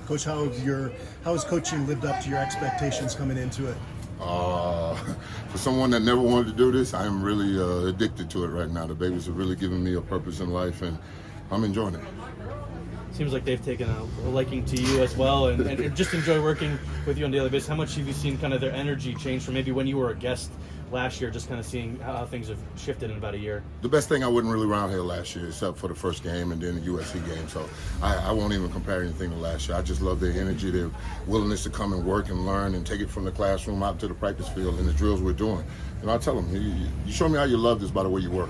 Coach, how has coaching lived up to your expectations coming into it? For someone that never wanted to do this, I am really addicted to it right now. The babies are really giving me a purpose in life, and I'm enjoying it. Seems like they've taken a liking to you as well, and just enjoy working with you on a daily basis. How much have you seen kind of their energy change from maybe when you were a guest last year, just kind of seeing how things have shifted in about a year? The best thing, I wasn't really around here last year except for the first game and then the USC game, so I won't even compare anything to last year. I just love their energy, their willingness to come and work and learn and take it from the classroom out to the practice field and the drills we're doing. And I tell them, you show me how you love this by the way you work.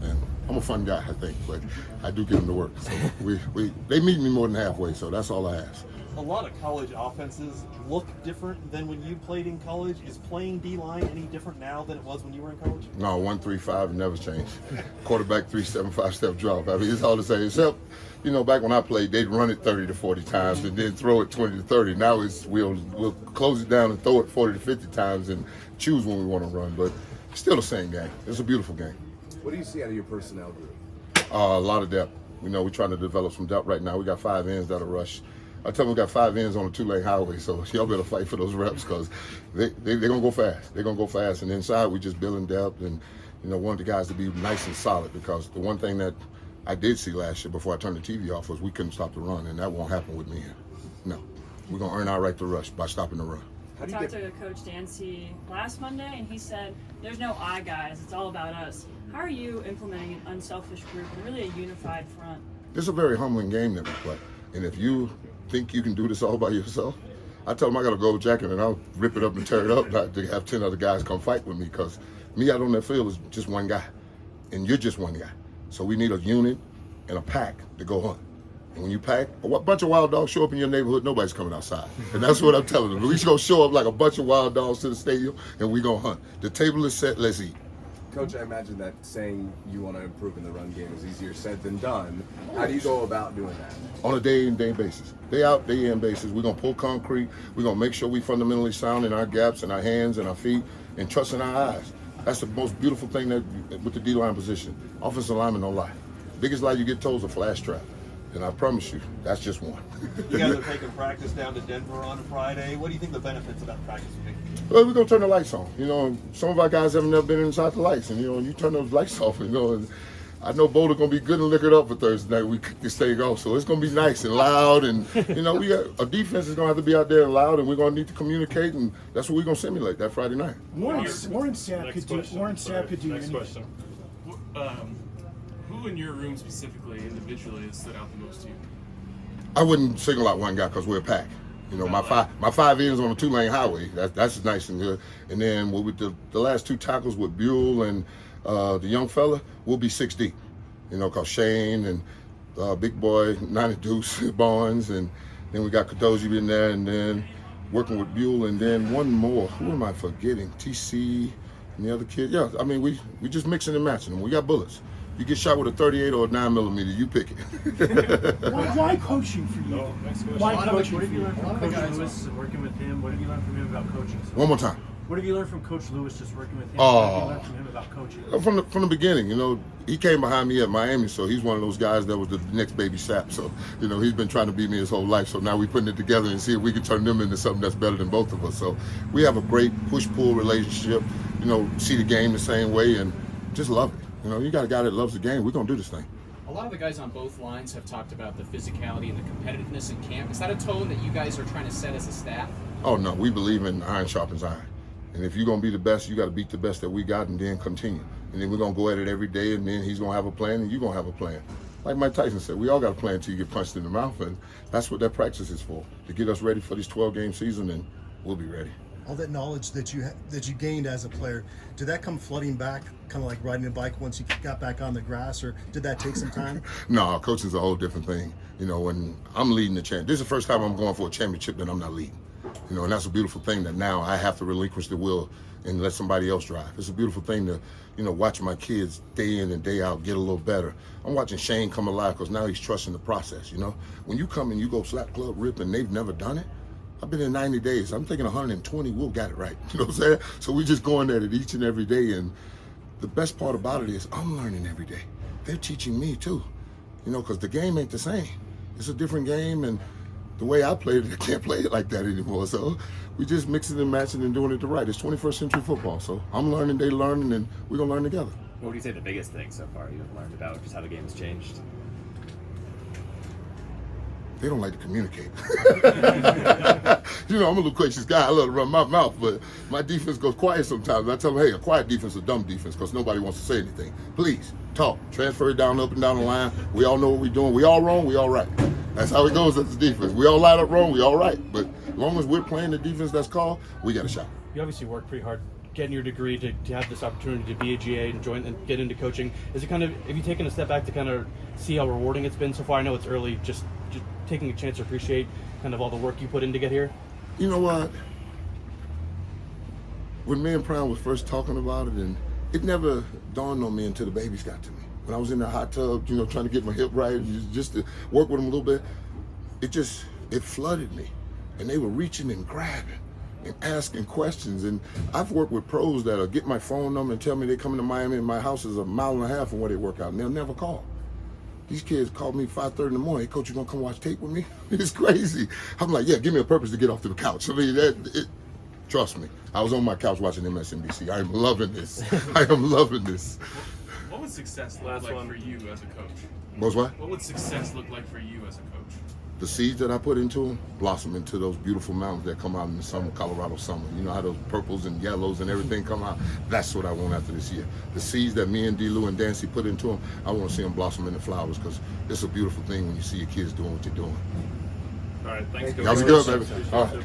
And I'm a fun guy, I think, but I do get them to work. So they meet me more than halfway, so that's all I ask. A lot of college offenses look different than when you played in college. Is playing D-line any different now than it was when you were in college? No, 1-3-5 never changed. Quarterback 3-7-5 step drop. I mean, it's all the same. Except, back when I played, they'd run it 30 to 40 times and then throw it 20 to 30. Now we'll close it down and throw it 40 to 50 times and choose when we want to run. But still the same game. It's a beautiful game. What do you see out of your personnel group? A lot of depth. We're trying to develop some depth right now. We got 5 ends that'll rush. I tell them we got 5 ends on a 2-lane highway, so y'all better fight for those reps because they're going to go fast. They're going to go fast. And inside, we just building depth and, want the guys to be nice and solid because the one thing that I did see last year before I turned the TV off was we couldn't stop the run, and that won't happen with me here. No. We're going to earn our right to rush by stopping the run. I talked to Coach Dancy last Monday, and he said, there's no I guys, it's all about us. How are you implementing an unselfish group and really a unified front? It's a very humbling game that we play. And if you think you can do this all by yourself, I tell them I got a gold jacket and I'll rip it up and tear it up not to have 10 other guys come fight with me because me out on that field is just one guy. And you're just one guy. So we need a unit and a pack to go hunt. And when you pack, a bunch of wild dogs show up in your neighborhood, nobody's coming outside. And that's what I'm telling them. We're just going to show up like a bunch of wild dogs to the stadium, and we're going to hunt. The table is set, let's eat. Coach, I imagine that saying you want to improve in the run game is easier said than done. How do you go about doing that? On a day-in, basis. Day out, day-in basis. We're going to pull concrete. We're going to make sure we fundamentally sound in our gaps and our hands and our feet and trust in our eyes. That's the most beautiful thing with the D-line position. Offensive linemen don't lie. Biggest lie you get told is a flash trap. And I promise you, that's just one. You guys are taking practice down to Denver on Friday. What do you think the benefits of that practice would be? Well, we're going to turn the lights on. Some of our guys have never been inside the lights. And, you turn those lights off, and I know Boulder going to be good and liquored up for Thursday night. We kick this thing off. So it's going to be nice and loud. And, we got a defense is going to have to be out there and loud, and we're going to need to communicate. And that's what we're going to simulate that Friday night. Warren Sapp could do Next anything. question. Who in your room specifically, individually, has stood out the most to you? I wouldn't single out one guy because we're a pack. My five ends on a 2-lane highway. That's nice and good. And then with the last 2 tackles with Buell and the young fella, we'll be 6 deep. Because Shane and big boy 90 Deuce Barnes, and then we got Kadoji in there, and then working with Buell, and then one more. Who am I forgetting? TC and the other kid. Yeah, I mean we just mixing and matching them. We got bullets. You get shot with a 38 or a 9mm, you pick it. Why coaching for you? Next question. Why coaching What for have you you? learned from Coach Lewis and working with him? What have you learned from him about coaching? One more time. What have you learned from Coach Lewis just working with him? What have you learned from him about coaching? From the beginning, he came behind me at Miami, so he's one of those guys that was the next baby Sapp. So, he's been trying to beat me his whole life. So now we're putting it together and see if we can turn them into something that's better than both of us. So we have a great push-pull relationship, see the game the same way and just love it. You got a guy that loves the game. We're going to do this thing. A lot of the guys on both lines have talked about the physicality and the competitiveness in camp. Is that a tone that you guys are trying to set as a staff? Oh, no. We believe in iron sharpens iron. And if you're going to be the best, you got to beat the best that we got and then continue. And then we're going to go at it every day, and then he's going to have a plan, and you're going to have a plan. Like Mike Tyson said, we all got a plan until you get punched in the mouth, and that's what that practice is for, to get us ready for this 12-game season, and we'll be ready. All that knowledge that you gained as a player, did that come flooding back, kind of like riding a bike once you got back on the grass, or did that take some time? No, coaching's a whole different thing. When I'm leading the champ, this is the first time I'm going for a championship that I'm not leading. And that's a beautiful thing that now I have to relinquish the wheel and let somebody else drive. It's a beautiful thing to, watch my kids day in and day out get a little better. I'm watching Shane come alive because now he's trusting the process, When you come and you go slap, club, rip, and they've never done it, I've been in 90 days. I'm thinking 120, we'll get it right. You know what I'm saying? So we just going at it each and every day. And the best part about it is I'm learning every day. They're teaching me too, because the game ain't the same. It's a different game, and the way I played it, I can't play it like that anymore. So we just mixing and matching and doing it the right. It's 21st century football. So I'm learning, they learning, and we're going to learn together. What would you say the biggest thing so far you've learned about just how the game has changed? They don't like to communicate. You know, I'm a loquacious guy. I love to run my mouth, but my defense goes quiet sometimes. I tell them, hey, a quiet defense is a dumb defense because nobody wants to say anything. Please, talk. Transfer it down, up and down the line. We all know what we're doing. We all wrong, we all right. That's how it goes as a defense. We all line up wrong, we all right. But as long as we're playing the defense that's called, we got a shot. You obviously worked pretty hard getting your degree to have this opportunity to be a GA and join and get into coaching. Is it kind of, have you taken a step back to kind of see how rewarding it's been so far? I know it's early, just taking a chance to appreciate kind of all the work you put in to get here. You know what? When me and Brown was first talking about it, and it never dawned on me until the babies got to me. When I was in the hot tub, you know, trying to get my hip right, just to work with them a little bit, it flooded me. And they were reaching and grabbing and asking questions. And I've worked with pros that'll get my phone number and tell me they're coming to Miami and my house is a mile and a half from where they work out, and they'll never call. These kids called me 5:30 in the morning. Hey, coach, you gonna come watch tape with me? It's crazy. I'm like, yeah, give me a purpose to get off to the couch. I mean, trust me. I was on my couch watching MSNBC. I am loving this. I am loving this. What would success look like for you as a coach? What's what? What would success look like for you as a coach? The seeds that I put into them blossom into those beautiful mountains that come out in the summer, Colorado summer. You know how those purples and yellows and everything come out? That's what I want after this year. The seeds that me and D-Lou and Dancy put into them, I want to see them blossom into flowers because it's a beautiful thing when you see your kids doing what they're doing. All right, thanks, Coach. Y'all be good, baby. All right.